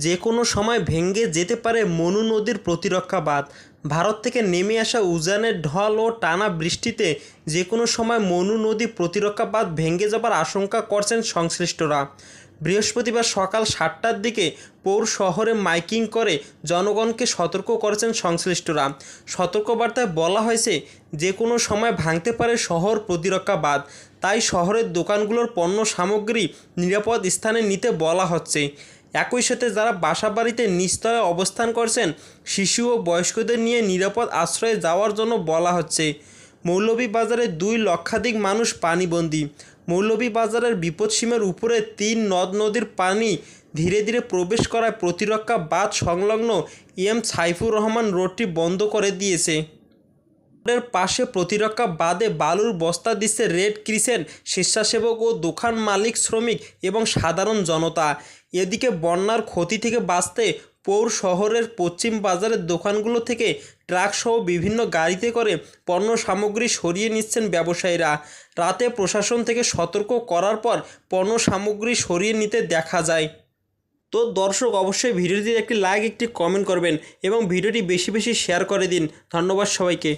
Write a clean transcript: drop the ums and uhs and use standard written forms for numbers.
যে কোনো সময় ভেঙে যেতে পারে মনু নদীর প্রতিরক্ষা বাঁধ। ভারত থেকে নেমে আসা উজানের ঢল ও টানা বৃষ্টিতে যে কোনো সময় মনু নদী প্রতিরক্ষা বাঁধ ভেঙে যাবার আশঙ্কা করছেন সংশ্লিষ্টরা। বৃহস্পতিবার সকাল 7টার দিকে পৌর শহরে মাইকিং করে জনগণকে সতর্ক করেছেন সংশ্লিষ্টরা। সতর্কবার্তায় বলা হয়েছে যে কোনো সময় ভাঙতে পারে শহর প্রতিরক্ষা বাঁধ, তাই শহরের দোকানগুলোর পণ্য সামগ্রী নিরাপদ স্থানে নিতে বলা হচ্ছে। একই সাথে যারা বাসাবাড়িতে নিচতলায় অবস্থান করছেন, শিশু ও বয়স্কদের নিয়ে নিরাপদ আশ্রয়ে যাওয়ার জন্য বলা হচ্ছে। মৌলভীবাজারে 2 লক্ষাধিক মানুষ পানিবন্দী। মৌলভীবাজারের বিপদসীমার উপরে 3 নদ নদীর পানি ধীরে ধীরে প্রবেশ করায় প্রতিরক্ষা বাঁধ সংলগ্ন এম সাইফুর রহমান রোডটি বন্ধ করে দিয়েছে। রোডের পাশে প্রতিরক্ষা বাঁধে বালুর বস্তা দিচ্ছে রেড ক্রিসেন্ট স্বেচ্ছাসেবক ও দোকান মালিক, শ্রমিক এবং সাধারণ জনতা। এদিকে বন্যার ক্ষতি থেকে বাঁচতে পৌর শহরের পশ্চিম বাজারের দোকানগুলো থেকে ট্রাকসহ বিভিন্ন গাড়িতে করে পণ্য সামগ্রী সরিয়ে নিচ্ছেন ব্যবসায়ীরা। রাতে প্রশাসন থেকে সতর্ক করার পর পণ্য সামগ্রী সরিয়ে নিতে দেখা যায়। তো দর্শক, অবশ্যই ভিডিওটিতে একটি লাইক, একটি কমেন্ট করবেন এবং ভিডিওটি বেশি বেশি শেয়ার করে দিন। ধন্যবাদ সবাইকে।